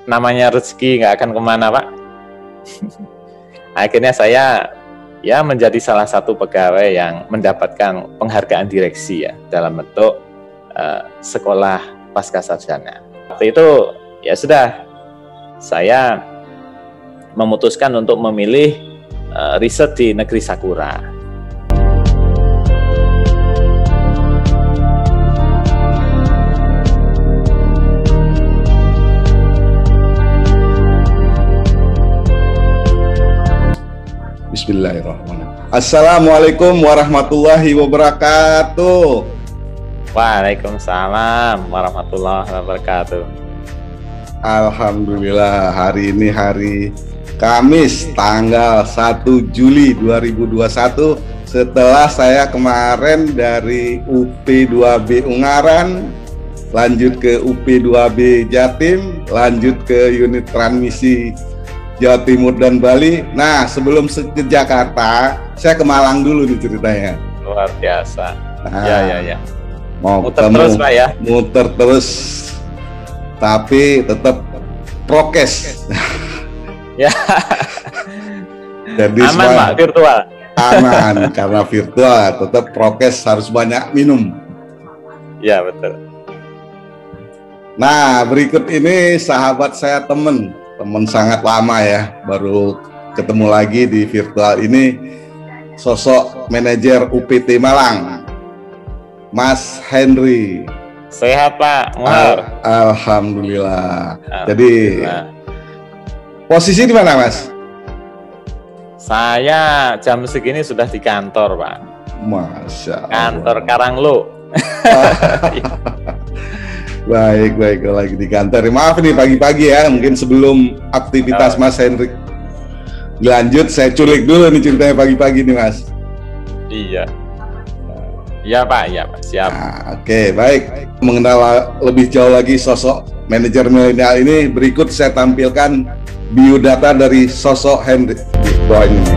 namanya rezeki nggak akan kemana, Pak. Akhirnya saya ya menjadi salah satu pegawai yang mendapatkan penghargaan direksi ya dalam bentuk sekolah pascasarjana. Waktu itu ya sudah, saya memutuskan untuk memilih riset di negeri Sakura. Bismillahirrahmanirrahim. Assalamualaikum warahmatullahi wabarakatuh. Waalaikumsalam warahmatullahi wabarakatuh. Alhamdulillah, hari ini hari Kamis tanggal 1 Juli 2021. Setelah saya kemarin dari UP2B Ungaran, lanjut ke UP2B Jatim, lanjut ke unit transmisi Jawa Timur dan Bali. Nah, sebelum ke Jakarta, saya ke Malang dulu nih ceritanya. Luar biasa. Nah, ya. Mau muter ketemu, terus, Pak ya. Muter terus, tapi tetap prokes. Ya. Jadi aman, Pak, virtual. Aman, karena virtual tetap prokes, harus banyak minum. Ya, betul. Nah, berikut ini sahabat saya, temen sangat lama ya, baru ketemu lagi di virtual ini, sosok manajer UPT Malang, Mas Henry. Sehat, Pak. Alhamdulillah. Jadi posisi di mana, Mas? Saya jam segini sudah di kantor, Pak. Masya Allah. Kantor Karanglo. Baik, lagi di kantor. Maaf nih pagi-pagi ya, mungkin sebelum aktivitas Mas Henry lanjut, saya culik dulu nih ceritanya pagi-pagi nih, Mas. Iya. Iya, Pak, siap. Nah, oke, baik. Mengenal lebih jauh lagi sosok manajer milenial ini, berikut saya tampilkan biodata dari sosok Henry Boy ini.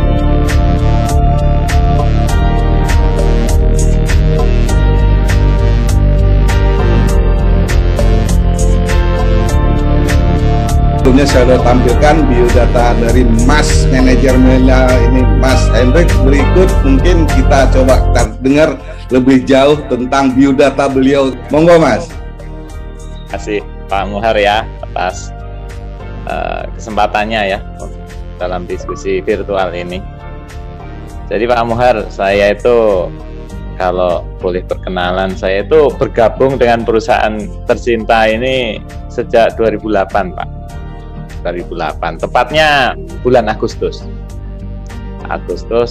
Saya sudah tampilkan biodata dari Mas manajer milenial ini, Mas Henry. Berikut mungkin kita coba dengar lebih jauh tentang biodata beliau. Monggo, Mas. Terima kasih Pak Muhar ya atas kesempatannya ya dalam diskusi virtual ini. Jadi Pak Muhar, saya itu kalau boleh perkenalan, saya itu bergabung dengan perusahaan tercinta ini sejak 2008, Pak. 2008, tepatnya bulan Agustus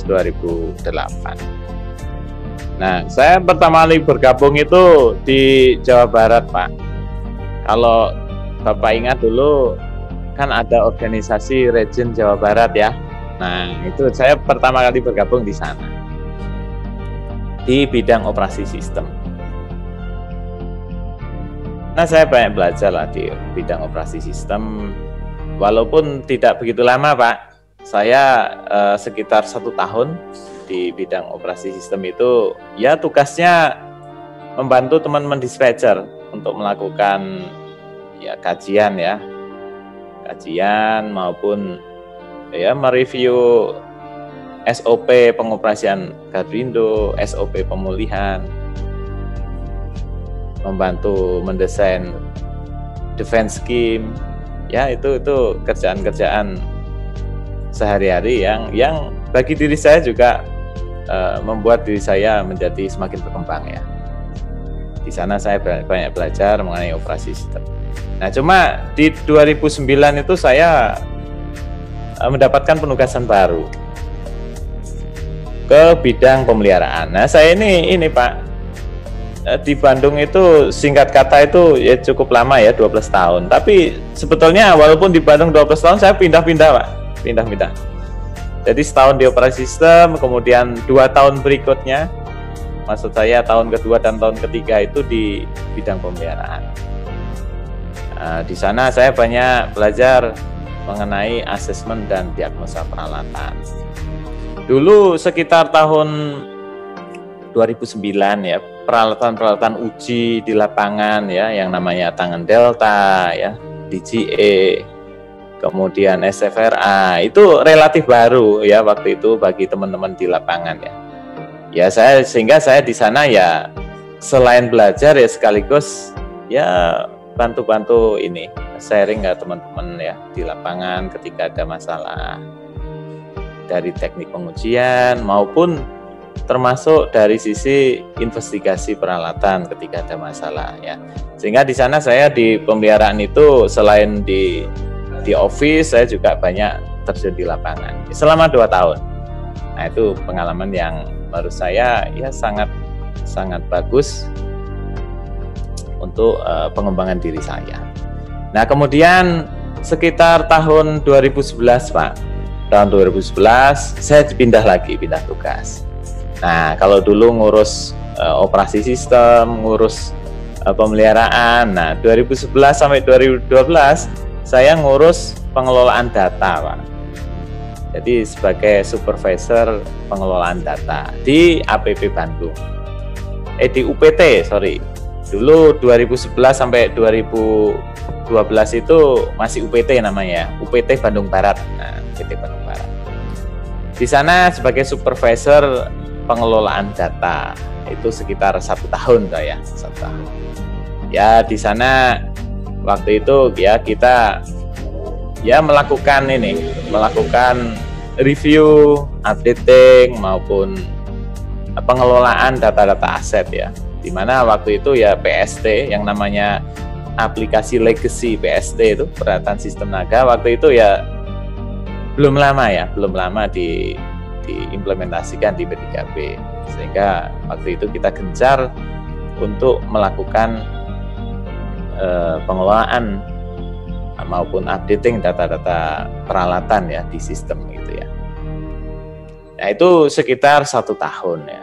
2008. Nah, saya pertama kali bergabung itu di Jawa Barat, Pak. Kalau Bapak ingat dulu kan ada organisasi Region Jawa Barat ya. Nah, itu saya pertama kali bergabung di sana, di bidang operasi sistem. Nah, saya banyak belajar lah di bidang operasi sistem. Walaupun tidak begitu lama, Pak, saya sekitar 1 tahun di bidang operasi sistem itu, ya tugasnya membantu teman-teman dispatcher untuk melakukan ya kajian maupun ya mereview SOP pengoperasian Gardindo, SOP pemulihan, membantu mendesain defense scheme. Ya, itu kerjaan-kerjaan sehari-hari yang bagi diri saya juga membuat diri saya menjadi semakin berkembang ya. Di sana saya banyak belajar mengenai operasi sistem. Nah, cuma di 2009 itu saya mendapatkan penugasan baru ke bidang pemeliharaan. Nah, saya ini Pak, di Bandung itu singkat kata itu ya cukup lama ya, 12 tahun. Tapi sebetulnya walaupun di Bandung 12 tahun, saya pindah-pindah, Pak. Pindah-pindah. Jadi setahun di operasi sistem, kemudian 2 tahun berikutnya, maksud saya tahun kedua dan tahun ketiga itu di bidang pemeliharaan. Nah, di sana saya banyak belajar mengenai asesmen dan diagnosa peralatan. Dulu sekitar tahun 2009 ya, peralatan-peralatan uji di lapangan ya, yang namanya tangan delta ya, DGE, kemudian SFRA, itu relatif baru ya waktu itu bagi teman-teman di lapangan ya. Ya sehingga saya di sana ya selain belajar ya sekaligus ya bantu-bantu ini sharing ke teman-teman ya di lapangan ketika ada masalah dari teknik pengujian maupun termasuk dari sisi investigasi peralatan ketika ada masalah ya. Sehingga di sana saya di pemeliharaan itu selain di office saya juga banyak terjun di lapangan selama 2 tahun. Nah itu pengalaman yang menurut saya ya sangat bagus untuk pengembangan diri saya. Nah kemudian sekitar tahun 2011 Pak, tahun 2011 saya pindah tugas. Nah kalau dulu ngurus operasi sistem, ngurus pemeliharaan. Nah 2011 sampai 2012 saya ngurus pengelolaan data Pak. Jadi sebagai supervisor pengelolaan data di APP Bandung. Di UPT, sorry. Dulu 2011 sampai 2012 itu masih UPT namanya, UPT Bandung Barat. Nah, UPT Bandung Barat. Di sana sebagai supervisor pengelolaan data itu sekitar 1 tahun saya, 1 tahun. Ya di sana waktu itu ya kita ya melakukan review, updating maupun pengelolaan data-data aset ya. Dimana waktu itu ya PST yang namanya aplikasi legacy PST itu peralatan sistem naga waktu itu ya belum lama diimplementasikan di P3P, sehingga waktu itu kita gencar untuk melakukan pengelolaan maupun updating data-data peralatan ya di sistem gitu ya. Nah itu sekitar 1 tahun ya.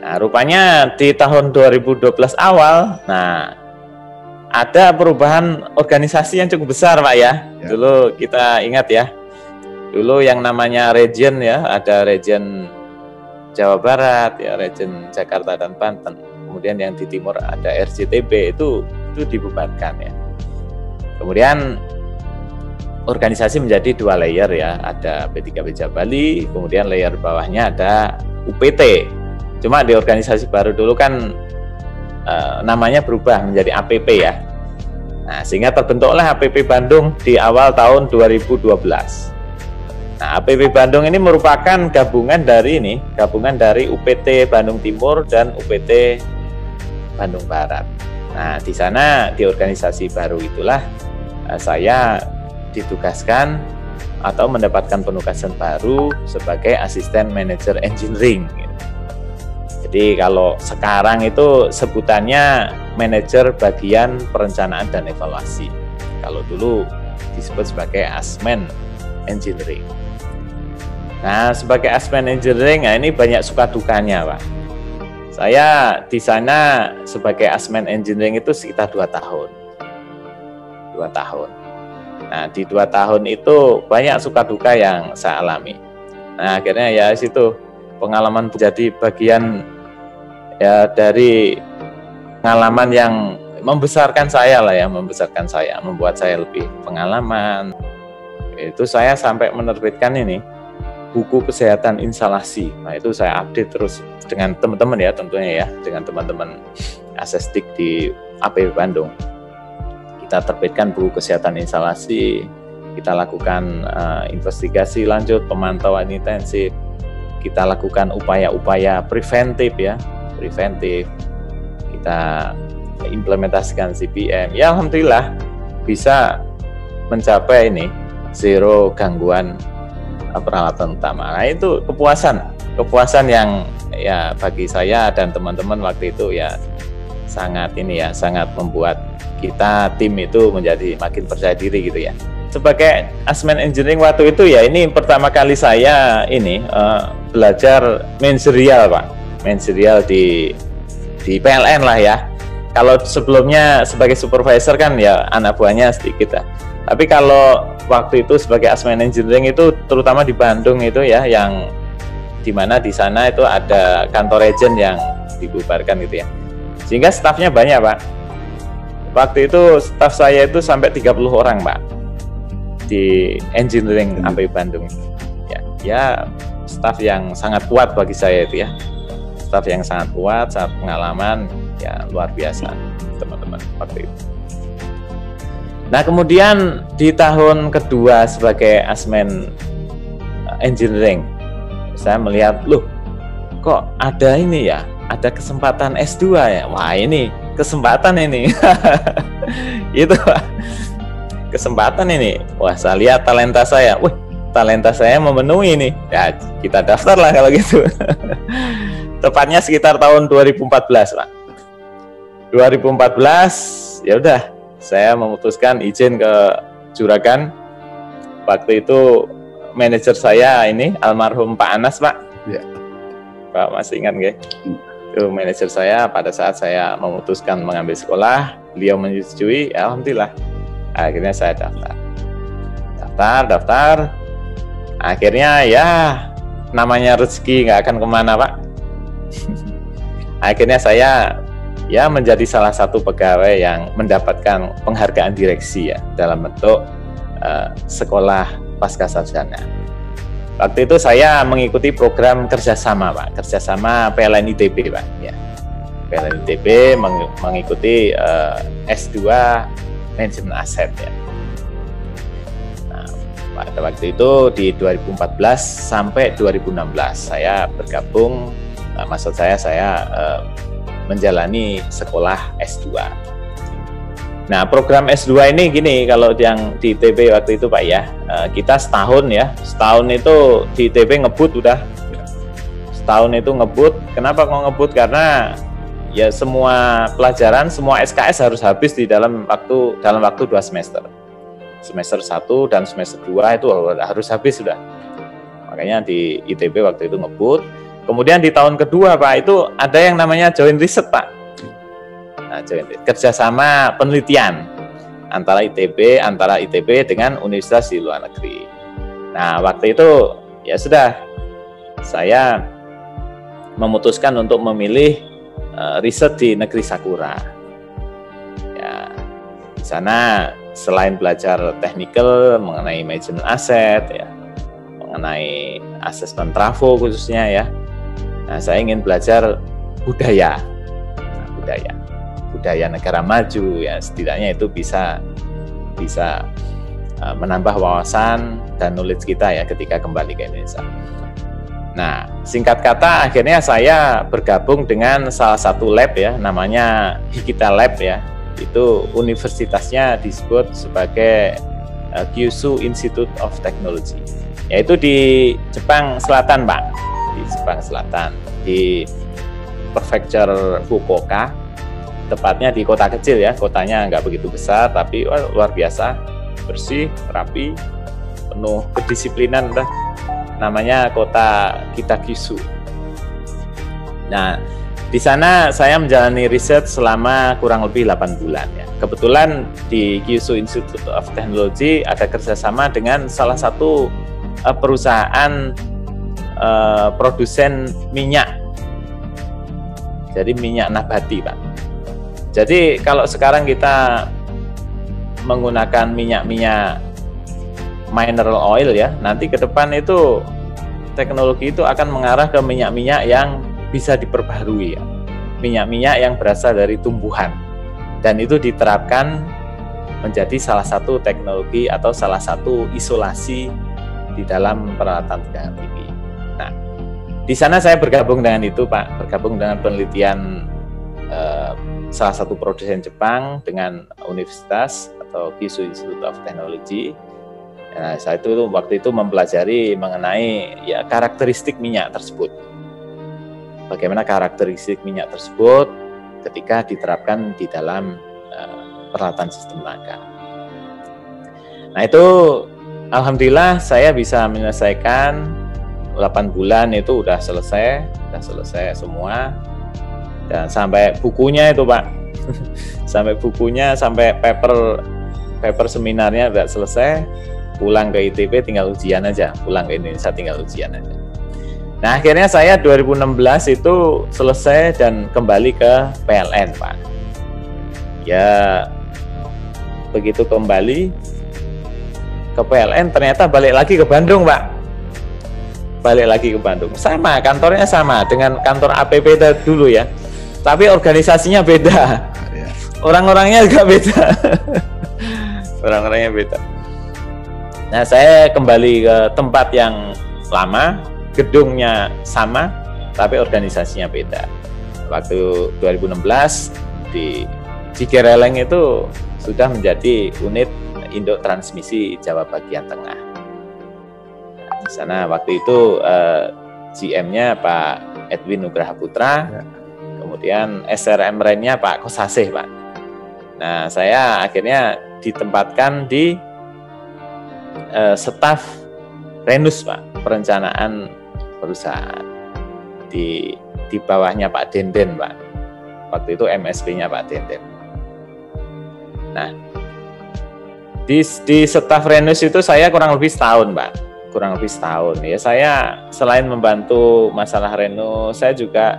Nah rupanya di tahun 2012 awal, nah ada perubahan organisasi yang cukup besar Pak ya. Dulu kita ingat ya, dulu yang namanya region ya, ada region Jawa Barat ya, region Jakarta dan Banten. Kemudian yang di timur ada RJTB itu dibubarkan ya. Kemudian organisasi menjadi 2 layer ya, ada P3P Jabali, kemudian layer bawahnya ada UPT. Cuma di organisasi baru dulu kan namanya berubah menjadi APP ya. Nah, sehingga terbentuklah APP Bandung di awal tahun 2012. Nah, APP Bandung ini merupakan gabungan dari UPT Bandung Timur dan UPT Bandung Barat. Nah, di sana di organisasi baru itulah saya ditugaskan atau mendapatkan penugasan baru sebagai asisten manajer engineering. Jadi kalau sekarang itu sebutannya manajer bagian perencanaan dan evaluasi. Kalau dulu disebut sebagai asmen engineering. Nah, sebagai asmen engineering, nah ini banyak suka dukanya, Pak. Saya di sana sebagai asmen engineering itu sekitar 2 tahun. 2 tahun. Nah, di 2 tahun itu banyak suka duka yang saya alami. Nah, akhirnya ya situ pengalaman menjadi bagian ya dari pengalaman yang membesarkan saya lah ya, membuat saya lebih pengalaman. Itu saya sampai menerbitkan ini buku kesehatan instalasi. Nah, itu saya update terus dengan teman-teman ya, tentunya ya, dengan teman-teman asesdik di APP Bandung. Kita terbitkan buku kesehatan instalasi, kita lakukan investigasi lanjut, pemantauan intensif, kita lakukan upaya-upaya preventif ya, kita implementasikan CPM. Ya alhamdulillah bisa mencapai ini zero gangguan peralatan utama. Nah itu kepuasan yang ya bagi saya dan teman-teman waktu itu ya sangat membuat kita tim itu menjadi makin percaya diri gitu ya. Sebagai asmen engineering waktu itu ya ini pertama kali saya belajar manajerial Pak, manajerial di PLN lah ya. Kalau sebelumnya sebagai supervisor kan ya anak buahnya sedikit lah. Tapi kalau waktu itu sebagai asmen engineering itu terutama di Bandung itu ya, yang dimana di sana itu ada kantor region yang dibubarkan gitu ya. Sehingga stafnya banyak Pak. waktu itu staf saya itu sampai 30 orang Pak di engineering API Bandung. Ya staf yang sangat kuat bagi saya itu ya. Staf yang sangat kuat, sangat pengalaman, ya luar biasa teman-teman waktu itu. Nah kemudian di tahun kedua sebagai asmen engineering, saya melihat, loh kok ada ini ya, ada kesempatan S2 ya, wah ini kesempatan ini. Itu kesempatan ini, wah saya lihat talenta saya, wah talenta saya memenuhi ini, ya kita daftar lah kalau gitu. Tepatnya sekitar tahun 2014 Pak. 2014 ya udah saya memutuskan izin ke Juragan. Waktu itu manajer saya ini almarhum Pak Anas Pak. Ya. Pak masih ingat nggak? Itu manajer saya pada saat saya memutuskan mengambil sekolah, beliau menyetujui, alhamdulillah. Akhirnya saya daftar. Akhirnya ya namanya rezeki nggak akan kemana Pak. Akhirnya saya ya menjadi salah satu pegawai yang mendapatkan penghargaan direksi ya dalam bentuk sekolah pascasarjana. Waktu itu saya mengikuti program kerjasama Pak, kerjasama PLN ITB Pak. Ya. PLN ITB mengikuti S2 manajemen aset ya. Nah, pada waktu itu di 2014 sampai 2016 saya bergabung. Maksud saya menjalani sekolah S2. Nah, program S2 ini gini, kalau yang di ITB waktu itu Pak ya, kita setahun itu di ITB ngebut udah. Setahun itu ngebut. Kenapa kok ngebut? Karena ya semua pelajaran, semua SKS harus habis di dalam waktu 2 semester. Semester 1 dan semester 2 itu harus habis sudah. Makanya di ITB waktu itu ngebut. Kemudian di tahun kedua Pak itu ada yang namanya joint research Pak. Nah, kerjasama penelitian antara ITB dengan universitas di luar negeri. Nah waktu itu ya sudah saya memutuskan untuk memilih riset di negeri Sakura. Ya di sana selain belajar teknikal mengenai manajemen aset ya, mengenai asesmen trafo khususnya ya. Nah, saya ingin belajar budaya negara maju ya, setidaknya itu bisa menambah wawasan dan knowledge kita ya ketika kembali ke Indonesia. Nah, singkat kata akhirnya saya bergabung dengan salah satu lab ya, namanya Hikita Lab ya. Itu universitasnya disebut sebagai Kyushu Institute of Technology. Yaitu di Jepang Selatan, Pak. Di Jepang Selatan, di Prefecture Fukuoka, tepatnya di kota kecil ya, kotanya nggak begitu besar, tapi luar biasa, bersih, rapi, penuh kedisiplinan, namanya kota Kitakyushu. Nah, di sana saya menjalani riset selama kurang lebih 8 bulan ya. Kebetulan di Kyushu Institute of Technology ada kerjasama dengan salah satu perusahaan produsen minyak. Jadi minyak nabati, Pak. Jadi kalau sekarang kita menggunakan minyak-minyak mineral oil ya, nanti ke depan itu teknologi itu akan mengarah ke minyak-minyak yang bisa diperbaharui ya. Minyak-minyak yang berasal dari tumbuhan. Dan itu diterapkan menjadi salah satu teknologi atau salah satu isolasi di dalam peralatan tegangan tinggi. Nah, di sana saya bergabung dengan itu, Pak, bergabung dengan penelitian salah satu produsen Jepang dengan universitas atau Kyushu Institute of Technology. Nah, saya itu waktu itu mempelajari mengenai ya karakteristik minyak tersebut. Bagaimana karakteristik minyak tersebut ketika diterapkan di dalam peralatan sistem tenaga. Nah, itu alhamdulillah saya bisa menyelesaikan 8 bulan itu udah selesai semua. Dan sampai bukunya itu, Pak. Sampai bukunya, sampai paper seminarnya udah selesai. Pulang ke ITB tinggal ujian aja, pulang ke Indonesia tinggal ujian aja. Nah, akhirnya saya 2016 itu selesai dan kembali ke PLN, Pak. Ya, begitu kembali ke PLN ternyata balik lagi ke Bandung, Pak. Balik lagi ke Bandung. Sama, kantornya sama dengan kantor APP dulu ya. Tapi organisasinya beda. Orang-orangnya juga beda. Orang-orangnya beda. Nah, saya kembali ke tempat yang lama, gedungnya sama, tapi organisasinya beda. Waktu 2016 di Cikereleng itu sudah menjadi unit induk transmisi Jawa bagian tengah. Nah, di sana waktu itu GM-nya Pak Edwin Nugraha Putra, kemudian SRM-nya Pak Kosasih, Pak. Nah, saya akhirnya ditempatkan di staf Renus, Pak, perencanaan perusahaan di bawahnya Pak Denden, Pak. Waktu itu MSP-nya Pak Denden. Nah, di staf Renus itu saya kurang lebih setahun, Pak. Kurang lebih setahun. Ya, saya selain membantu masalah Renus, saya juga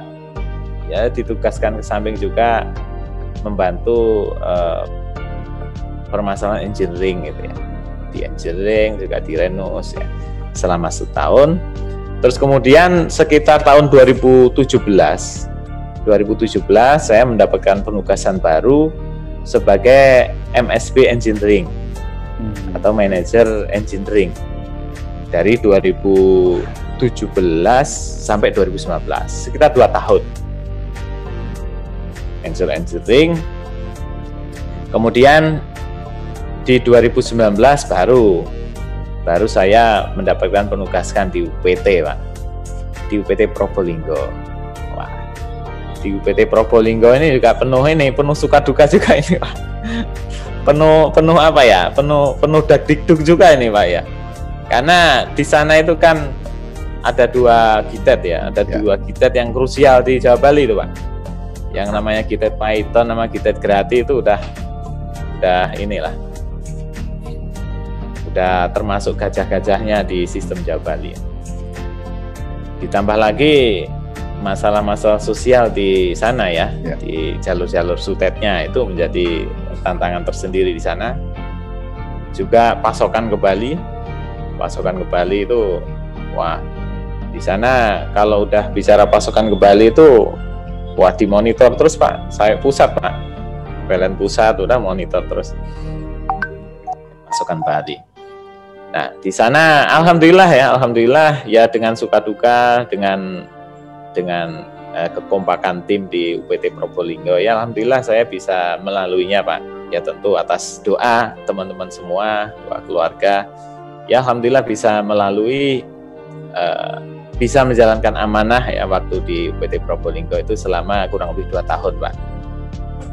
ya ditugaskan ke samping juga membantu permasalahan engineering gitu ya. Di engineering juga di Renus ya. Selama setahun. Terus kemudian sekitar tahun 2017 saya mendapatkan penugasan baru sebagai MSP Engineering atau Manager Engineering dari 2017 sampai 2019, sekitar 2 tahun. Manager Engineering. Kemudian di 2019 baru saya mendapatkan penugasan di UPT, Pak. Di UPT Probolinggo. Wah. Di UPT Probolinggo ini juga penuh suka duka juga ini, Pak. Penuh apa ya? Penuh dak-dikduk juga ini, Pak ya. Karena di sana itu kan ada 2 gitet ya, ada 2 gitet yang krusial di Jawa Bali itu, Pak. Yang namanya gitet Python sama gitet Grati itu udah inilah. Udah termasuk gajah-gajahnya di sistem Jawa Bali. Ditambah lagi masalah-masalah sosial di sana ya, di jalur-jalur sutetnya itu menjadi tantangan tersendiri di sana. Juga pasokan ke Bali itu, wah, di sana kalau udah bicara pasokan ke Bali itu, wah, dimonitor terus, Pak. Saya pusat, Pak. PLN pusat udah monitor terus pasokan Bali. Nah, di sana alhamdulillah ya dengan suka duka, dengan kekompakan tim di UPT Probolinggo ya alhamdulillah saya bisa melaluinya, Pak. Ya tentu atas doa teman-teman semua, doa keluarga. Ya alhamdulillah bisa melalui, bisa menjalankan amanah ya waktu di UPT Probolinggo itu selama kurang lebih 2 tahun, Pak.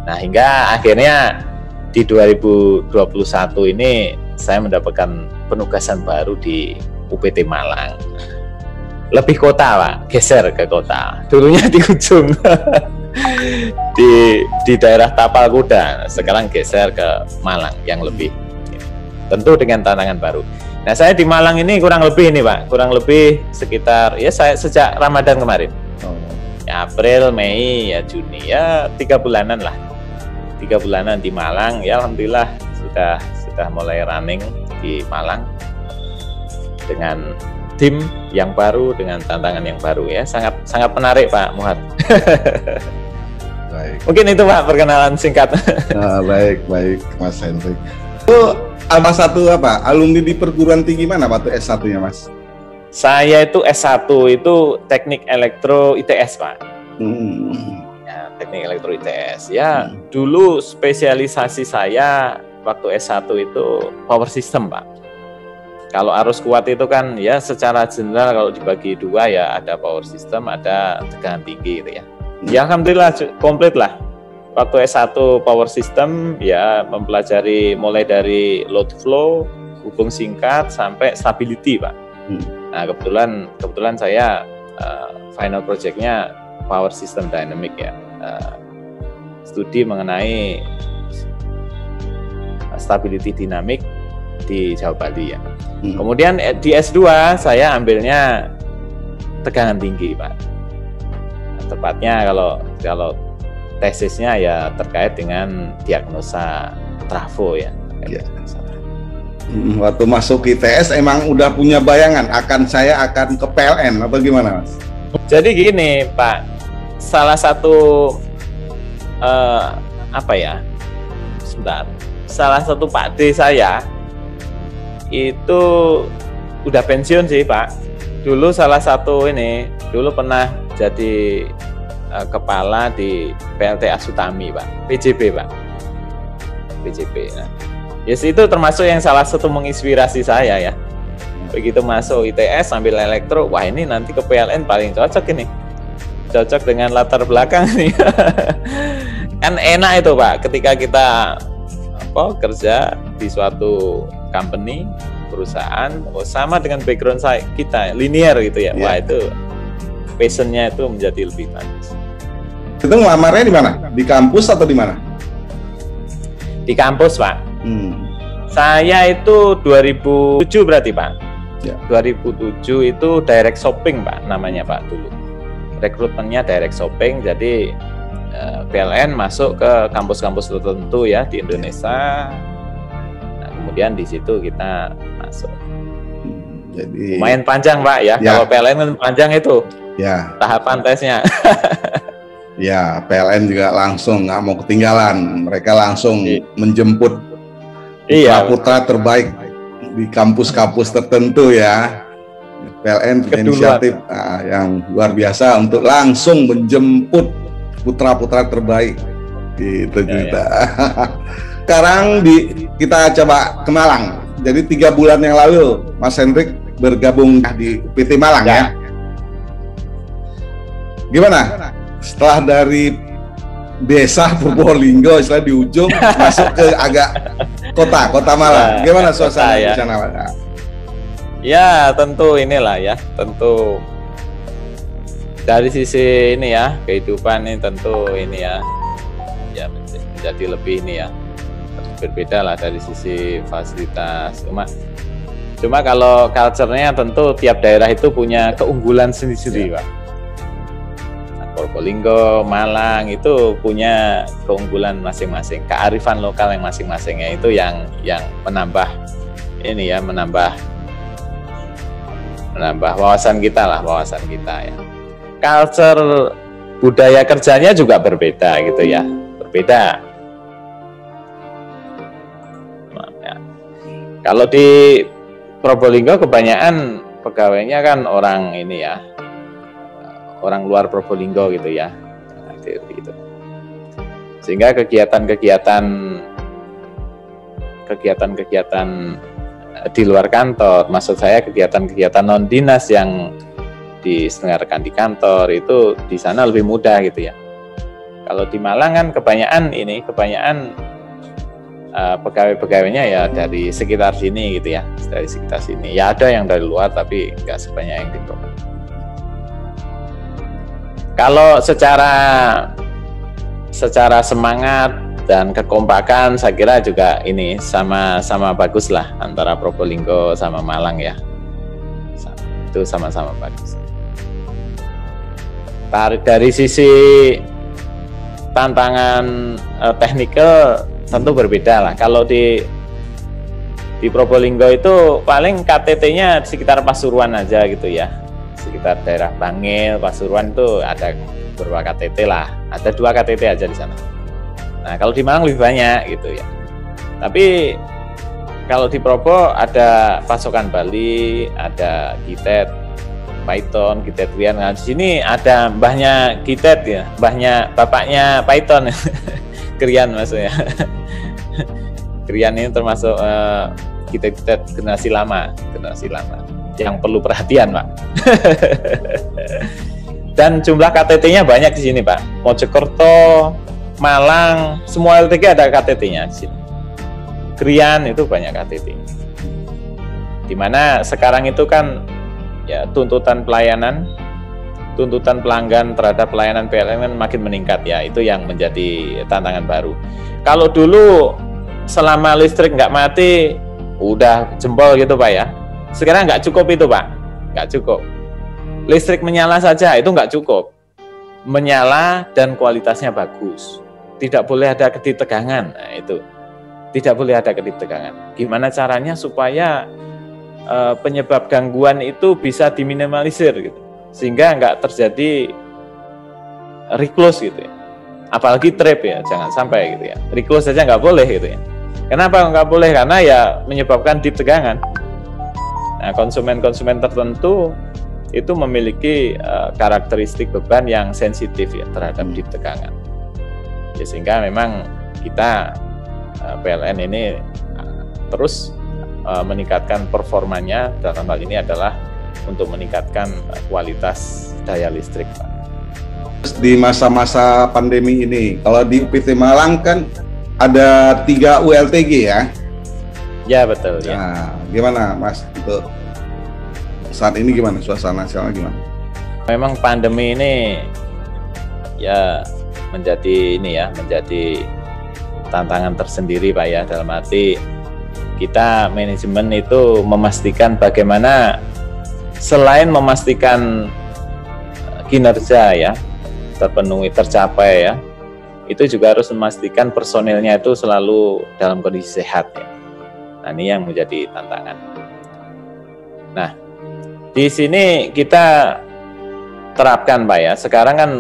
Nah, hingga akhirnya di 2021 ini saya mendapatkan penugasan baru di UPT Malang. Lebih kota, Pak, geser ke kota. Dulunya di ujung di daerah Tapal Kuda, sekarang geser ke Malang yang lebih. Tentu dengan tantangan baru. Nah, saya di Malang ini kurang lebih ini, Pak, kurang lebih sekitar ya saya sejak Ramadan kemarin. Ya, April, Mei, ya Juni, ya 3 bulanan lah. 3 bulanan di Malang, ya alhamdulillah sudah mulai running di Malang dengan tim yang baru, dengan tantangan yang baru ya, sangat menarik, Pak Muhad. Baik. Mungkin itu, Pak, perkenalan singkat. Baik Mas Hendrik. Itu alumni di perguruan tinggi mana waktu S1-nya, Mas? Saya itu S1 itu Teknik Elektro ITS, Pak. Ya, Teknik Elektro ITS. Ya, dulu spesialisasi saya waktu S1 itu power system, Pak. Kalau arus kuat itu kan ya secara general kalau dibagi 2 ya ada power system, ada tegangan tinggi gitu ya. Ya alhamdulillah komplit lah. Waktu S1 power system ya mempelajari mulai dari load flow, hubung singkat sampai stability, Pak. Nah, kebetulan saya final projectnya power system dynamic ya. Studi mengenai stability dinamik di Jawa Bali ya. Kemudian di S2 saya ambilnya tegangan tinggi, Pak. Nah, tepatnya kalau tesisnya ya terkait dengan diagnosa trafo ya, Ya. Waktu masuk ITS emang udah punya bayangan saya akan ke PLN atau gimana, Mas? Jadi gini, Pak, salah satu salah satu Pak D saya itu udah pensiun sih, Pak. Dulu salah satu dulu pernah jadi kepala di PLT Asutami, Pak, PJP, Pak, PJP. Nah, yes, itu termasuk yang salah satu menginspirasi saya ya. Begitu masuk ITS sambil elektro, wah ini nanti ke PLN paling cocok ini. Cocok dengan latar belakang nih. Kan enak itu, Pak, ketika kita kerja di suatu company, perusahaan, sama dengan background kita, linear gitu ya. Wah, itu passionnya itu menjadi lebih bagus. Itu ngelamarnya di mana? Di kampus atau di mana? Di kampus, Pak. Saya itu 2007 berarti, Pak. Ya. 2007 itu direct shopping, Pak, namanya, Pak, dulu. Rekrutmennya direct shopping, jadi PLN masuk ke kampus-kampus tertentu ya di Indonesia. Nah, kemudian di situ kita masuk. Jadi lumayan panjang, Pak, ya. Kalau PLN kan panjang itu. Ya. Tahapan tesnya. Ya, PLN juga langsung nggak mau ketinggalan. Mereka langsung menjemput putra terbaik di kampus-kampus tertentu ya. PLN inisiatif yang luar biasa untuk langsung menjemput putra-putra terbaik gitu kita. Sekarang kita coba ke Malang. Jadi 3 bulan yang lalu Mas Hendrik bergabung di PT Malang ya. Gimana? Setelah dari desa Purbolinggo, istilah di ujung masuk ke agak kota Malang. Gimana suasana di sana, Pak? Ya, tentu inilah ya, tentu dari sisi ini ya, kehidupan ini tentu ini ya menjadi lebih ini ya, berbeda lah dari sisi fasilitas. Cuma kalau culture-nya tentu tiap daerah itu punya keunggulan sendiri-sendiri, Pak. Purbolinggo, Malang itu punya keunggulan masing-masing, kearifan lokal yang masing-masingnya itu yang menambah ini ya, menambah wawasan kita ya. Culture budaya kerjanya juga berbeda gitu ya, berbeda. Ya. Kalau di Probolinggo kebanyakan pegawainya kan orang ini ya, orang luar Probolinggo gitu ya, gitu. Sehingga kegiatan-kegiatan di luar kantor, maksud saya kegiatan-kegiatan non dinas yang diselenggarakan di kantor itu di sana lebih mudah gitu ya. Kalau di Malang kan kebanyakan pegawai-pegawainya ya dari sekitar sini gitu ya, dari sekitar sini. Ya ada yang dari luar tapi nggak sebanyak yang di Probolinggo. Kalau secara semangat dan kekompakan saya kira juga ini sama bagus lah antara Probolinggo sama Malang ya. Itu sama-sama bagus. Dari sisi tantangan technical tentu berbeda lah. Kalau di Probolinggo itu paling KTT-nya sekitar Pasuruan aja gitu ya. Sekitar daerah Bangil, Pasuruan itu ada beberapa KTT lah. Ada 2 KTT aja di sana. Nah, kalau di Malang lebih banyak gitu ya. Tapi kalau di Probo ada pasokan Bali, ada Gitet, Python, Gitet Rian. Nah, di sini ada mbahnya Gitet ya, bapaknya Python. Krian maksudnya. Krian ini termasuk Gitet generasi lama yang perlu perhatian, Pak. Dan jumlah KTT-nya banyak di sini, Pak. Mojokerto, Malang, semua LTG ada KTT-nya di sini. Krian itu banyak KTT. Dimana sekarang itu kan ya tuntutan pelanggan terhadap pelayanan PLN kan makin meningkat ya. Itu yang menjadi tantangan baru. Kalau dulu selama listrik nggak mati, udah jempol gitu, Pak ya. Sekarang nggak cukup itu, Pak, nggak cukup. Listrik menyala saja itu nggak cukup. Menyala dan kualitasnya bagus. Tidak boleh ada ketegangan. Nah, itu tidak boleh ada kedip tegangan. Gimana caranya supaya penyebab gangguan itu bisa diminimalisir gitu, sehingga nggak terjadi reclose gitu ya. Apalagi trap ya, jangan sampai gitu ya. Reclose saja nggak boleh gitu ya. Kenapa nggak boleh? Karena ya menyebabkan dip tegangan. Nah, konsumen-konsumen tertentu itu memiliki karakteristik beban yang sensitif ya terhadap dip tegangan. Ya, sehingga memang kita PLN ini terus meningkatkan performanya, dalam hal ini adalah untuk meningkatkan kualitas daya listrik, Pak. Di masa-masa pandemi ini, kalau di UPT Malang kan ada 3 ULTG ya? Ya, betul. Ya. Nah, gimana Mas untuk saat ini, gimana suasana nasional gimana? Memang pandemi ini ya menjadi tantangan tersendiri, Pak ya, dalam arti kita manajemen itu memastikan bagaimana selain memastikan kinerja ya terpenuhi, tercapai ya, itu juga harus memastikan personilnya itu selalu dalam kondisi sehat ya. Nah, ini yang menjadi tantangan. Nah, di sini kita terapkan, Pak ya. Sekarang kan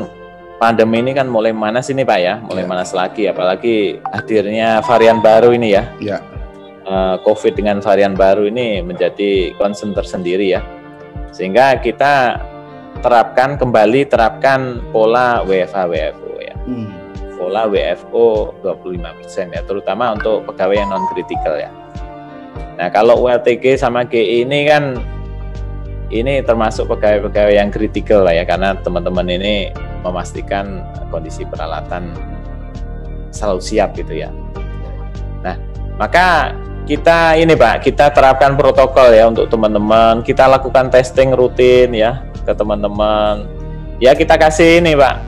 pandemi ini kan mulai manas ini, Pak ya, mulai manas lagi, apalagi hadirnya varian baru ini ya. Ya. COVID dengan varian baru ini menjadi concern tersendiri ya. Sehingga kita terapkan pola WFH-WFO ya. Pola WFO 25% ya, terutama untuk pegawai yang non-kritikal ya. Nah, kalau ULTG sama GI ini kan ini termasuk pegawai-pegawai yang kritikal lah ya, karena teman-teman ini memastikan kondisi peralatan selalu siap gitu ya. Nah, maka kita ini Pak, kita terapkan protokol ya untuk teman-teman, kita lakukan testing rutin ya ke teman-teman. Ya, kita kasih ini Pak,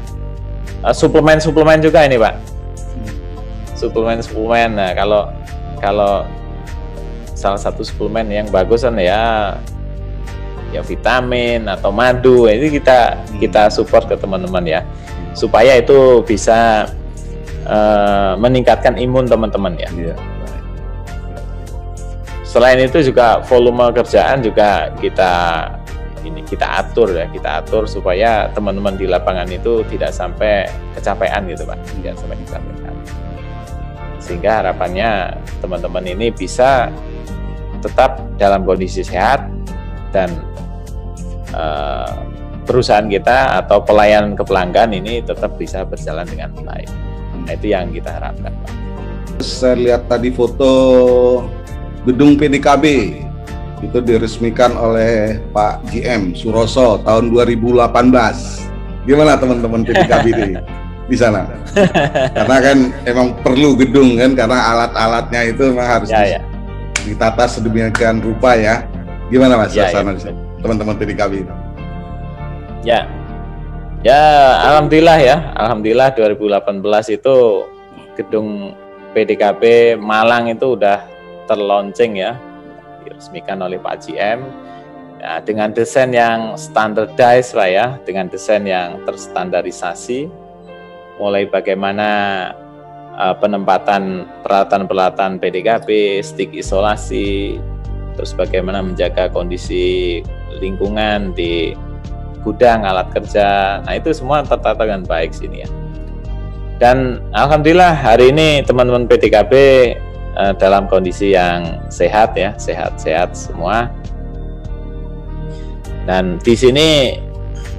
suplemen juga ini Pak, suplemen. Nah, kalau salah satu suplemen yang bagus kan ya vitamin atau madu, ini kita support ke teman-teman ya, supaya itu bisa meningkatkan imun teman-teman ya. Selain itu juga volume kerjaan juga kita atur supaya teman-teman di lapangan itu tidak sampai kecapean gitu Pak, tidak sampai kecapean. Sehingga harapannya teman-teman ini bisa tetap dalam kondisi sehat dan perusahaan kita atau pelayanan ke pelanggan ini tetap bisa berjalan dengan baik. Nah, itu yang kita harapkan, Pak. Saya lihat tadi foto gedung PDKB itu diresmikan oleh Pak GM Suroso tahun 2018. Gimana teman-teman PDKB di sana? Karena kan emang perlu gedung kan, karena alat-alatnya itu memang harus ditata sedemikian rupa ya. Gimana Mas suasana teman-teman PDKB itu? Ya, alhamdulillah 2018 itu gedung PDKB Malang itu udah terlaunching ya, diresmikan oleh Pak GM ya, dengan desain yang standardized Pak ya, dengan desain yang terstandarisasi, mulai bagaimana penempatan peralatan-peralatan PDKB, stick isolasi, terus bagaimana menjaga kondisi lingkungan di gudang alat kerja. Nah, itu semua tertata dengan baik sini ya. Dan alhamdulillah hari ini teman-teman PDKB dalam kondisi yang sehat ya, sehat-sehat semua. Dan di sini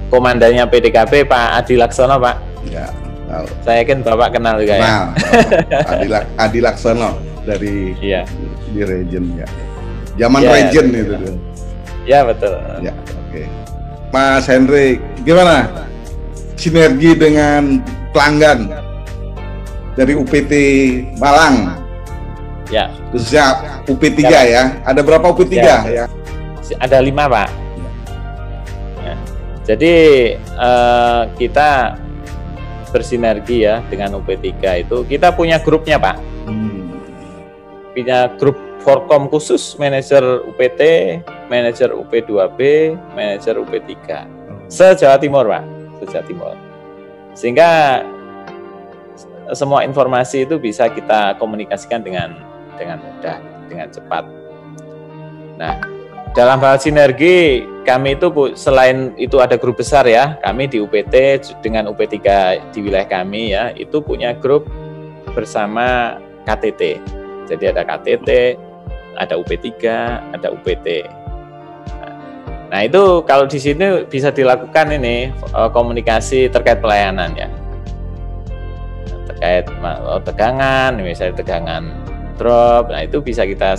komandannya PDKB Pak Adi Laksono, Pak. Ya, tahu. Saya yakin Bapak kenal juga ya. Adi Laksono dari di Region ya. Zaman Region itu. Ya, betul. Ya, oke. Mas Hendrik, gimana sinergi dengan pelanggan dari UPT Malang? Ya. Khususnya UP3 ya. Ada berapa UP3 ya? Ada 5 Pak. Ya. Jadi kita bersinergi ya dengan UP3 itu. Kita punya grupnya Pak. Punya grup Forkom khusus, manajer UPT, manajer UP2B, manajer UP3. Se-Jawa Timur, Pak. Se-Jawa Timur. Sehingga semua informasi itu bisa kita komunikasikan dengan dengan mudah, dengan cepat. Nah, dalam hal sinergi, kami itu selain itu ada grup besar ya, kami di UPT dengan UP3 di wilayah kami ya, itu punya grup bersama KTT. Jadi ada KTT, ada UP3, ada UPT. Nah itu kalau di sini bisa dilakukan ini komunikasi terkait pelayanan ya, terkait tegangan, misalnya tegangan drop. Nah itu bisa kita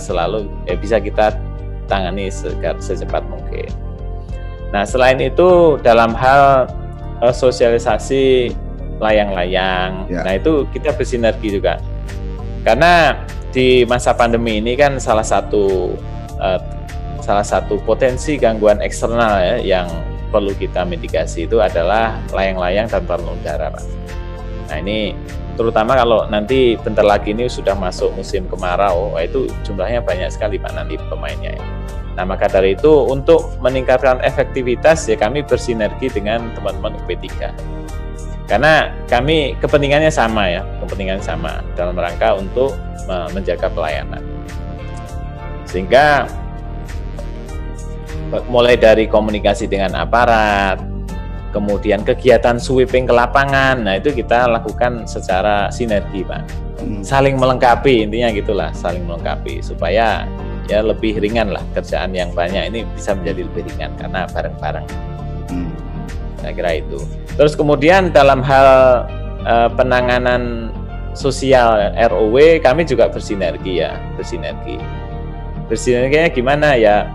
bisa kita tangani secepat mungkin. Nah selain itu dalam hal sosialisasi layang-layang, nah itu kita bersinergi juga. Karena di masa pandemi ini kan salah satu potensi gangguan eksternal ya yang perlu kita mitigasi itu adalah layang-layang dan balon udara, Pak. Nah ini terutama kalau nanti bentar lagi ini sudah masuk musim kemarau, itu jumlahnya banyak sekali Pak nanti pemainnya ya. Nah maka dari itu untuk meningkatkan efektivitas ya kami bersinergi dengan teman-teman UP3. Karena kami kepentingannya sama ya, dalam rangka untuk menjaga pelayanan. Sehingga mulai dari komunikasi dengan aparat, kemudian kegiatan sweeping ke lapangan, nah itu kita lakukan secara sinergi Pak. Saling melengkapi, intinya gitulah, saling melengkapi supaya ya lebih ringan lah kerjaan yang banyak ini bisa menjadi lebih ringan karena bareng-bareng. Saya kira itu. Terus kemudian dalam hal penanganan sosial ROW kami juga bersinergi ya, bersinerginya gimana ya?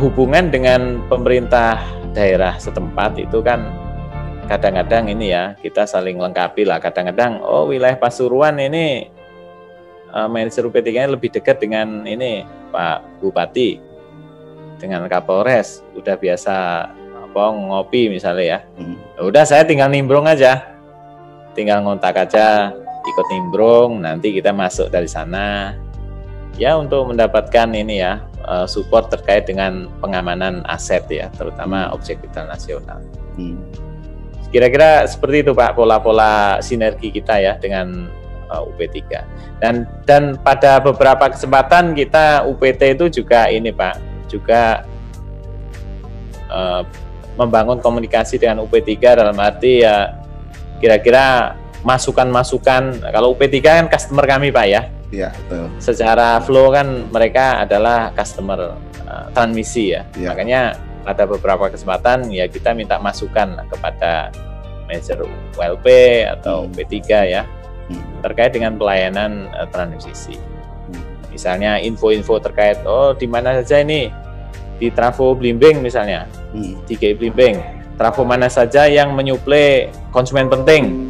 Hubungan dengan pemerintah daerah setempat itu kan kadang-kadang ini ya kita saling lengkapi lah. Kadang-kadang wilayah Pasuruan ini manajer UP3-nya lebih dekat dengan ini Pak Bupati, dengan Kapolres, udah biasa ngopi misalnya ya. Udah saya tinggal nimbrung aja, tinggal ngontak aja, ikut nimbrung, nanti kita masuk dari sana ya untuk mendapatkan ini ya support terkait dengan pengamanan aset ya, terutama objek vital nasional. Kira-kira seperti itu Pak pola-pola sinergi kita ya dengan UP3. Dan pada beberapa kesempatan kita UPT itu juga ini Pak, juga membangun komunikasi dengan UP3 dalam arti ya kira-kira masukan-masukan. Kalau UP3 kan customer kami Pak ya. Iya, betul. Secara flow kan mereka adalah customer transmisi ya. Makanya pada beberapa kesempatan ya kita minta masukan kepada manajer ULP atau UP3 ya terkait dengan pelayanan transmisi. Misalnya info-info terkait di mana saja ini di trafo Blimbing misalnya, di GI Blimbing, trafo mana saja yang menyuplai konsumen penting.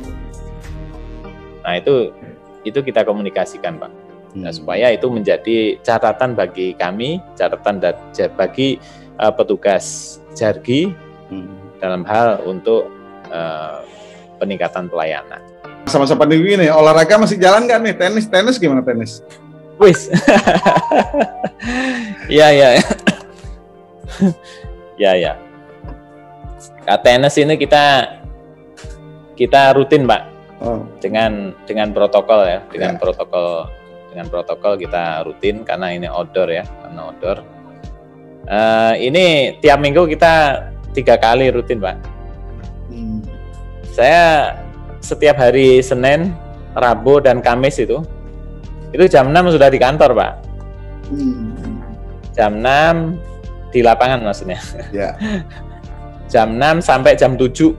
Nah itu kita komunikasikan Pak. Nah, supaya itu menjadi catatan bagi kami, catatan bagi petugas Jargi dalam hal untuk peningkatan pelayanan. Masa-masa pandemi ini olahraga masih jalan nggak nih? Tenis gimana tenis? Wis. Ya. Ya. Tenis ini kita rutin Pak. Dengan protokol ya, dengan protokol kita rutin karena ini outdoor ya, ini tiap minggu kita 3 kali rutin Pak. Saya setiap hari Senin, Rabu dan Kamis itu jam 6 sudah di kantor Pak. Jam 6 di lapangan maksudnya. Yeah. Jam 6 sampai jam 7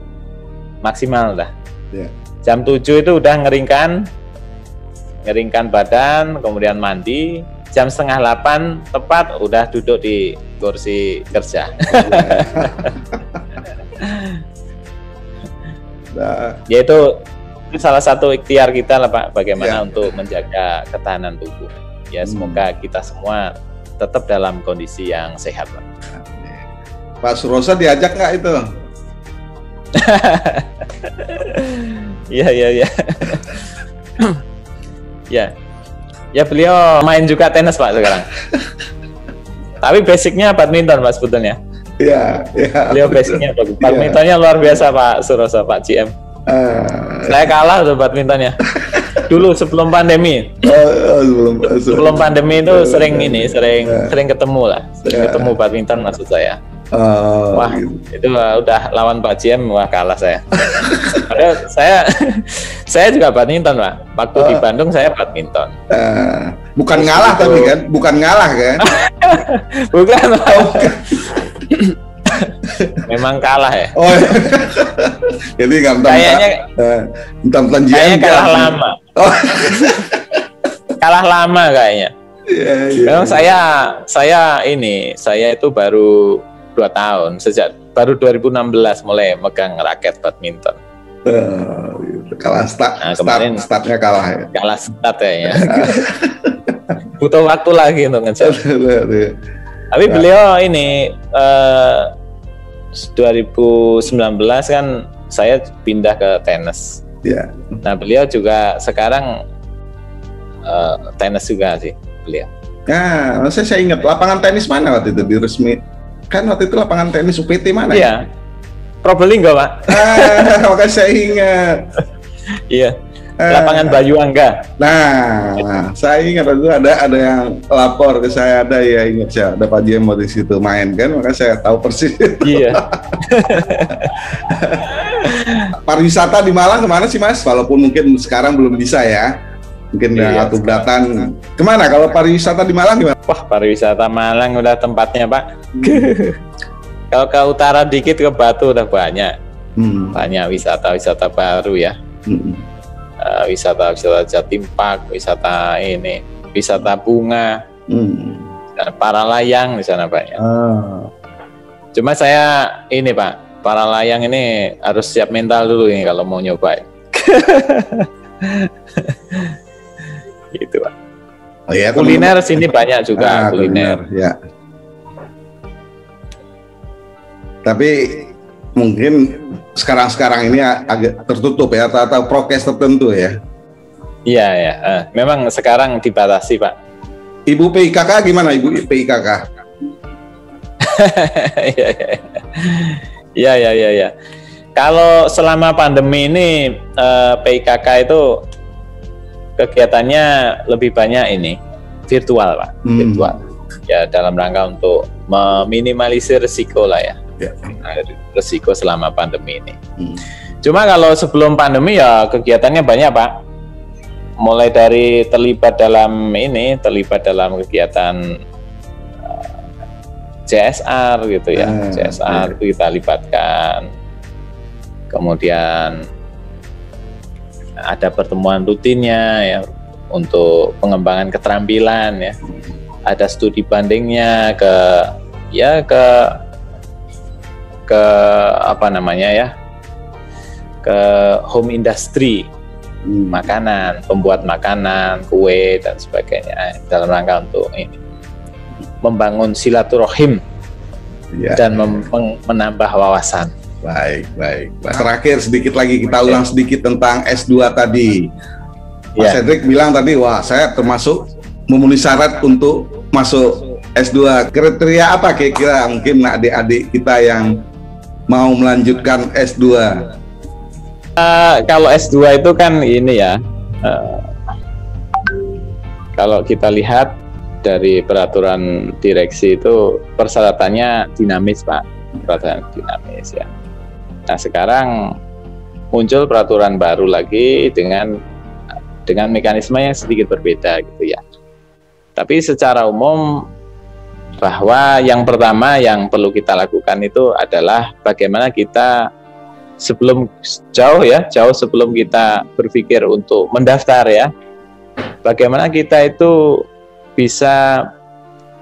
maksimal dah. Yeah. Jam 7 itu udah ngeringkan badan, kemudian mandi. Jam 7:30 tepat udah duduk di kursi kerja. Yaitu salah satu ikhtiar kita lah Pak, bagaimana untuk menjaga ketahanan tubuh. Ya semoga kita semua tetap dalam kondisi yang sehat Pak. Pak Suroso diajak nggak itu? Iya. Ya beliau main juga tenis Pak sekarang. Tapi basicnya badminton Pak sebetulnya. Iya. Beliau basicnya badmintonnya luar biasa Pak Suroso, Pak GM. Saya kalah tuh badmintonnya. Dulu sebelum pandemi. Sebelum pandemi itu sering ketemu lah. Sering ketemu badminton maksud saya. Wah, itu udah lawan Pak Jiem, wah kalah saya. Padahal saya juga badminton, Pak. Waktu di Bandung saya badminton. Bukan ngalah itu, tapi kan, bukan ngalah kan? Bukan. Memang kalah ya. Oh, jadi nggak kayaknya kalah lama. Oh. Kalah lama kayaknya. Memang saya itu baru 2 tahun, sejak baru 2016 mulai megang raket badminton. Kalah startnya kalah ya. Kalah start ya. Butuh waktu lagi untuk ngejar. Tapi beliau 2019 kan saya pindah ke tenis. Ya. Nah beliau juga sekarang tenis juga sih beliau. Nah, saya ingat lapangan tenis mana waktu itu diresmi? Kan waktu itu lapangan tenis UPT mana? Iya. Probolinggo, Pak. Makanya saya ingat. Iya. Lapangan Bayuangga. Nah, saya ingat itu ada yang lapor ke saya, ada ya, ingat saya, ada Pak Jiem di situ main kan, maka saya tahu persis. Iya. Pariwisata di Malang kemana sih Mas? Walaupun mungkin sekarang belum bisa ya. Mungkin atau datang kemana? Kalau pariwisata di Malang gimana? Wah, pariwisata Malang udah tempatnya, Pak. Kalau ke utara dikit ke Batu udah banyak. Banyak wisata baru ya. Wisata Jatim Park, wisata bunga, para layang di sana banyak. Cuma saya Pak, para layang ini harus siap mental dulu ini kalau mau nyoba. Gitu Pak. Oh, ya, kuliner sini banyak juga kuliner. Ya. Tapi mungkin sekarang ini agak tertutup ya, atau prokes tertentu ya. Iya ya, memang sekarang dibatasi Pak. Ibu PIKK gimana Ibu PIKK? Ya. Kalau selama pandemi ini PIKK itu kegiatannya lebih banyak virtual Pak, virtual. Ya dalam rangka untuk meminimalisir risiko lah ya. Resiko selama pandemi ini. Cuma kalau sebelum pandemi ya kegiatannya banyak Pak. Mulai dari terlibat dalam kegiatan CSR gitu ya. CSR itu kita libatkan. Kemudian ada pertemuan rutinnya ya untuk pengembangan keterampilan ya. Ada studi bandingnya ke home industry, makanan, pembuat makanan, kue dan sebagainya dalam rangka untuk membangun silaturahim dan menambah wawasan. Baik. Terakhir sedikit lagi kita ulang sedikit tentang S2 tadi. Mas Hendrik bilang tadi, wah saya termasuk memenuhi syarat untuk masuk S2. Kriteria apa kira-kira mungkin adik-adik kita yang mau melanjutkan S2? Kalau S2 itu kan kalau kita lihat dari peraturan direksi itu persyaratannya dinamis Pak, peraturan dinamis ya. Nah sekarang muncul peraturan baru lagi dengan mekanisme yang sedikit berbeda gitu ya. Tapi secara umum bahwa yang pertama yang perlu kita lakukan itu adalah bagaimana kita jauh sebelum kita berpikir untuk mendaftar ya, bagaimana kita itu bisa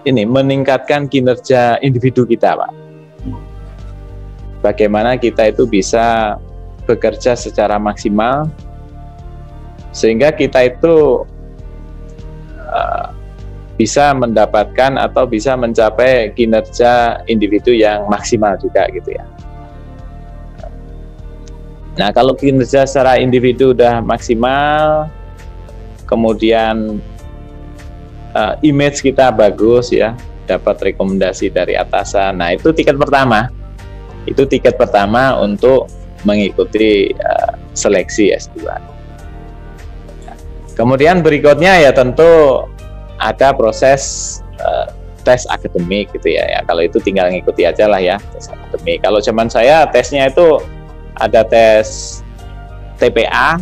meningkatkan kinerja individu kita Pak. Bagaimana kita itu bisa bekerja secara maksimal sehingga kita itu bisa mendapatkan atau bisa mencapai kinerja individu yang maksimal juga gitu ya. Nah kalau kinerja secara individu udah maksimal, kemudian image kita bagus ya, dapat rekomendasi dari atasan. Nah itu tiket pertama untuk mengikuti seleksi S2. Kemudian berikutnya ya tentu ada proses tes akademik gitu ya. Kalau itu tinggal ngikuti aja lah ya, tes akademik. Kalau zaman saya tesnya itu ada tes TPA,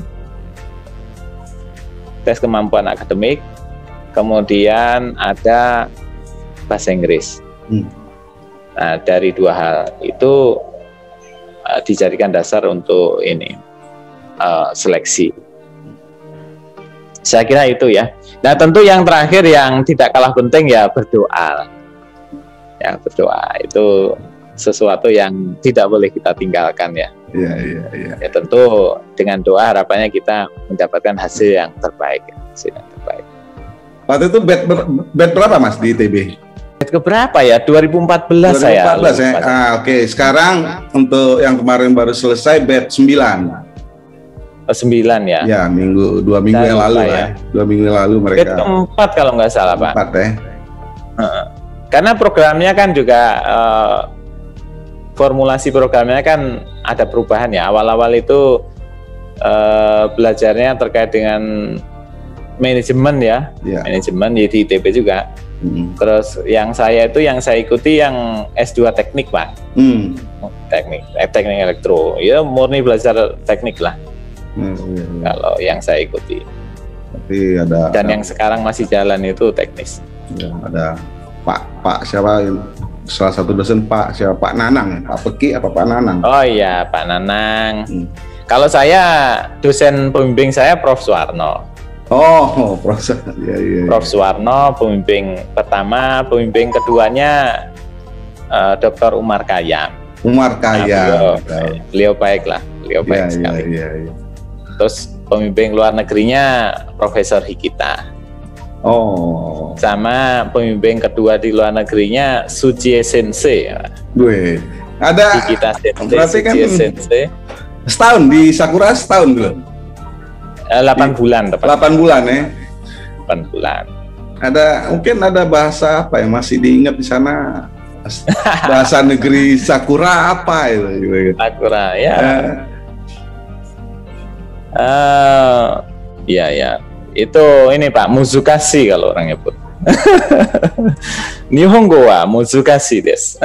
tes kemampuan akademik, kemudian ada bahasa Inggris. Nah, dari dua hal itu dijadikan dasar untuk ini seleksi. Saya kira itu ya. Nah, tentu yang terakhir yang tidak kalah penting ya berdoa. Ya, berdoa itu sesuatu yang tidak boleh kita tinggalkan ya. Iya. Ya tentu dengan doa harapannya kita mendapatkan hasil yang terbaik. Hasil yang terbaik. Waktu itu bed berapa Mas di ITB? Bed keberapa ya? 2014 saya. 2014 ya. Oke. Sekarang untuk yang kemarin baru selesai bed 9. 9 ya. Ya, dua minggu yang lalu ya. 2 minggu yang lalu mereka. Bed keempat kalau nggak salah Pak. 4 ya. Karena programnya kan juga formulasi programnya kan ada perubahan ya. Awal-awal itu belajarnya terkait dengan manajemen ya, manajemen di ITB juga. Terus yang saya ikuti yang S2 teknik Pak. Teknik elektro. Ya murni belajar teknik lah. Kalau yang saya ikuti. Tapi dan yang sekarang masih jalan itu teknis. Ya, ada Pak siapa, salah satu dosen Pak Nanang, Pak Peki apa Pak Nanang? Oh iya Pak Nanang. Kalau saya dosen pembimbing saya Prof Suwarno. Oh Prof. Ya. Prof Suwarno pembimbing pertama, pembimbing keduanya Dr. Umar Khayyam. Beliau baik lah, beliau baik sekali. Iya. Terus pembimbing luar negerinya Profesor Hikita. Oh. Sama pembimbing kedua di luar negerinya Sujie Sensei. Ada Hikita Sensei, berarti kan Sensei. Setahun di Sakura setahun belum? 8 bulan tepat. 8 bulan ya. 8 bulan. Mungkin ada bahasa apa yang masih diingat di sana? Bahasa negeri Sakura apa itu? Sakura ya. Ya. Itu ini Pak, Muzukashi kalau orang nyebut. Nihongo wa Muzukashi desu.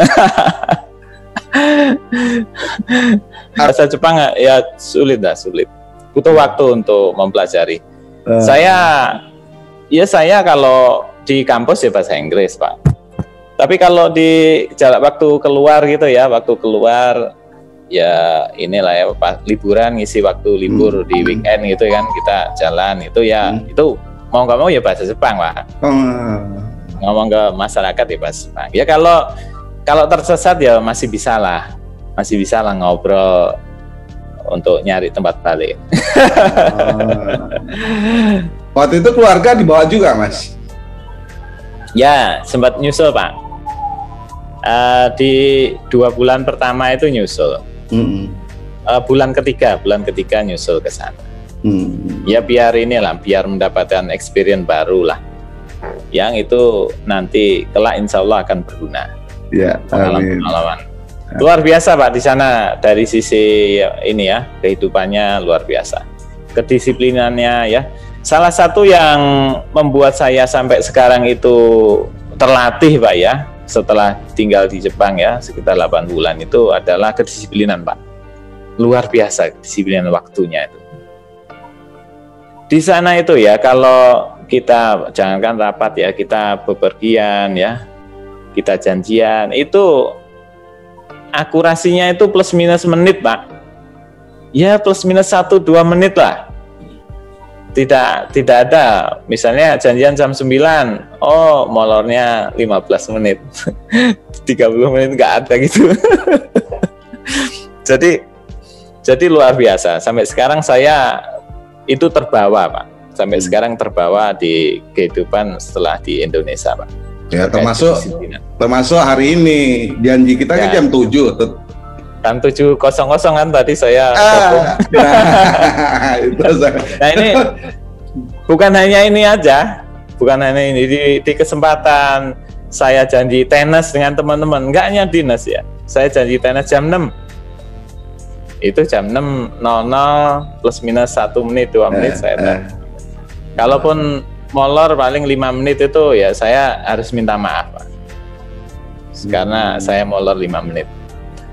Bahasa Jepang ya sulit. Butuh waktu untuk mempelajari. Saya kalau di kampus ya bahasa Inggris Pak. Tapi kalau di waktu keluar gitu ya, ya inilah ya Pak, liburan, ngisi waktu libur di weekend gitu kan, kita jalan itu ya itu mau nggak mau ya bahasa Jepang Pak. Ngomong ke masyarakat ya bahasa Jepang. Ya kalau tersesat ya masih bisa lah ngobrol untuk nyari tempat balik. Waktu itu keluarga dibawa juga Mas? Ya sempat nyusul Pak. Di 2 bulan pertama itu nyusul. Bulan ketiga nyusul ke sana. Ya biar mendapatkan experience baru lah. Yang itu nanti kelak insya Allah akan berguna. Ya, pengalaman. Luar biasa Pak di sana dari sisi ini ya, kehidupannya luar biasa. Kedisiplinannya ya. Salah satu yang membuat saya sampai sekarang itu terlatih Pak ya, setelah tinggal di Jepang ya sekitar 8 bulan itu adalah kedisiplinan Pak. Luar biasa kedisiplinan waktunya itu. Di sana itu ya kalau kita jangankan rapat ya, kita bepergian ya, kita janjian itu akurasinya itu plus minus menit Pak. Ya plus minus 1-2 menit lah. Tidak ada misalnya janjian jam 9, molornya 15 menit 30 menit nggak ada gitu. jadi luar biasa sampai sekarang saya itu terbawa Pak, sampai sekarang terbawa di kehidupan setelah di Indonesia Pak ya. Termasuk hari ini janji kita kan jam 7 Kan 7.00 kan tadi saya Nah ini bukan hanya ini aja, di kesempatan saya janji tenis dengan teman-teman, enggak hanya dinas ya, saya janji tenis jam 6 itu jam 6.00 plus minus 1 menit 2 menit saya Kalaupun molor paling 5 menit itu ya saya harus minta maaf, Pak. Karena saya molor 5 menit.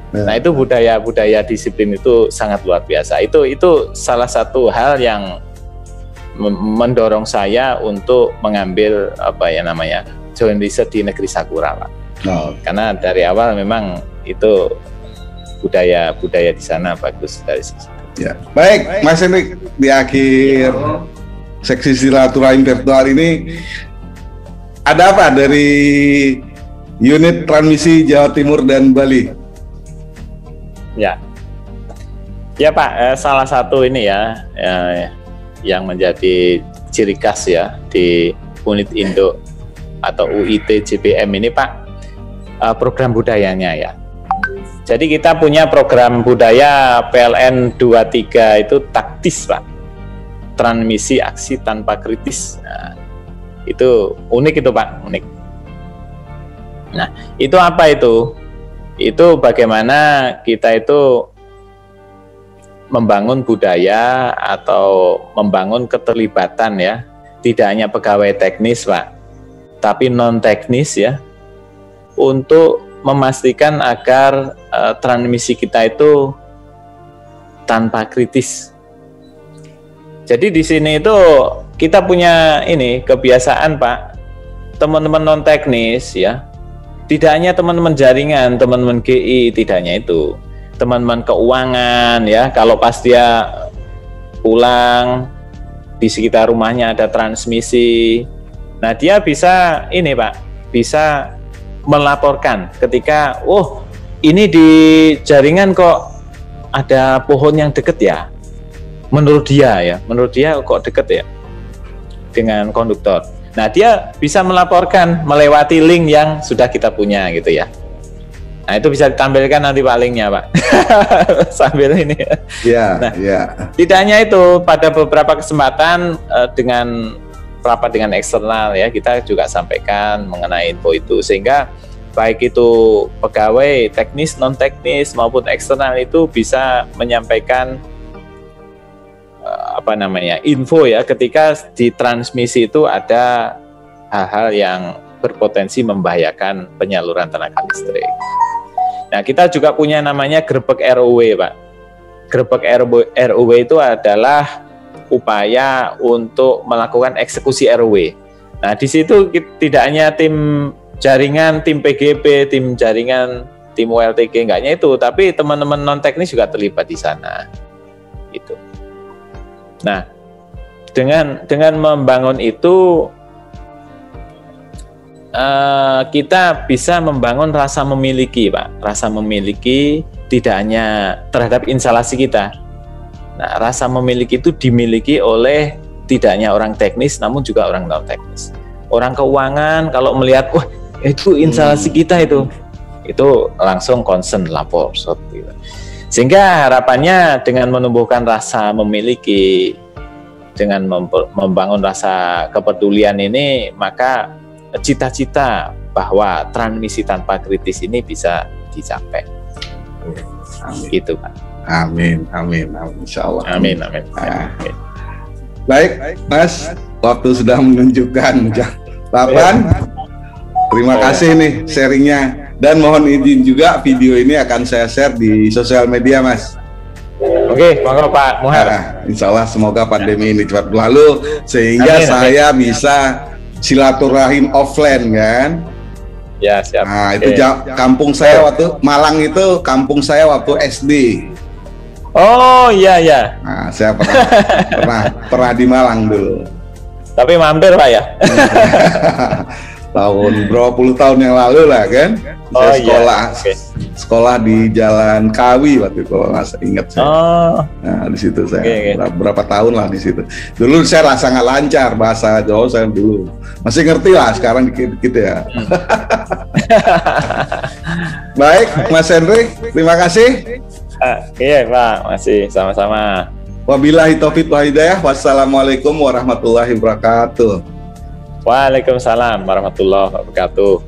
Nah, itu budaya disiplin itu sangat luar biasa. Itu salah satu hal yang mendorong saya untuk mengambil joint research di Negeri Sakura, Pak. Karena dari awal memang itu budaya di sana bagus dari sisi. Ya. Baik, Mas Henrik, di akhir seksi silaturahim virtual ini ada apa dari unit transmisi Jawa Timur dan Bali? Ya Pak, salah satu ini yang menjadi ciri khas ya di unit Indo atau UIT JPM ini, Pak, program budayanya ya. Jadi kita punya program budaya PLN 23 itu taktis, Pak. Transmisi aksi tanpa kritis. Nah, itu unik itu, Pak, unik. Nah, itu apa itu? Itu bagaimana kita itu membangun budaya atau membangun keterlibatan ya, tidak hanya pegawai teknis, Pak, tapi non teknis ya, untuk memastikan agar transmisi kita itu tanpa kritis. Jadi di sini itu kita punya ini kebiasaan, Pak, teman-teman non teknis ya, tidak hanya teman-teman jaringan, teman-teman GI, tidak hanya itu, teman-teman keuangan ya, kalau pas dia pulang di sekitar rumahnya ada transmisi, nah dia bisa ini, Pak, bisa melaporkan ketika, oh ini di jaringan kok ada pohon yang deket ya, menurut dia kok deket ya dengan konduktor. Nah, dia bisa melaporkan melewati link yang sudah kita punya gitu ya. Nah, itu bisa ditampilkan nanti Pak linknya, Pak. Sambil ini. Ya, nah, tidak hanya itu, pada beberapa kesempatan dengan rapat dengan eksternal ya, kita juga sampaikan mengenai info itu, sehingga baik itu pegawai teknis, non teknis maupun eksternal itu bisa menyampaikan info ya, ketika di transmisi itu ada hal-hal yang berpotensi membahayakan penyaluran tenaga listrik. Nah, kita juga punya namanya Grebek ROW, Pak. Grebek ROW itu adalah upaya untuk melakukan eksekusi ROW. Nah, di situ tidak hanya tim jaringan, tim PGP, tim jaringan, tim WLTG, enggaknya itu, tapi teman-teman non teknis juga terlibat di sana. Itu. Nah, dengan membangun itu kita bisa membangun rasa memiliki, Pak. Rasa memiliki tidak hanya terhadap instalasi kita. Nah, rasa memiliki itu dimiliki oleh tidak hanya orang teknis, namun juga orang non teknis. Orang keuangan kalau melihat, wah itu instalasi kita itu langsung concern, lapor, gitu. Sehingga harapannya dengan menumbuhkan rasa memiliki, dengan membangun rasa kepedulian ini, maka cita-cita bahwa transmisi tanpa kritis ini bisa dicapai. Amin. Gitu, Pak. Amin, insyaallah. Amin. Baik, Mas, waktu sudah menunjukkan jam 8. Terima kasih nih sharingnya, dan mohon izin juga video ini akan saya share di sosial media, Mas. Oke, monggo Pak Muhar. Insya Allah semoga pandemi ini cepat berlalu sehingga saya bisa silaturahim offline kan. Ya, siap. Nah, itu kampung saya waktu Malang, itu kampung saya waktu SD. Oh iya. Nah, saya pernah di Malang dulu. Tapi mampir, Pak ya. Tahun berapa puluh tahun yang lalu lah kan. Saya sekolah di Jalan Kawi waktu itu, kalau nggak ingat saya. Nah, di situ saya berapa tahun lah di situ. Dulu saya sangat lancar bahasa Jawa, saya dulu masih ngerti lah, sekarang dikit-dikit ya. Baik, Mas Henry, terima kasih. Iya Pak, masih sama-sama. Wabillahi taufiq wal hidayah. Wassalamualaikum warahmatullahi wabarakatuh. Waalaikumsalam warahmatullahi wabarakatuh.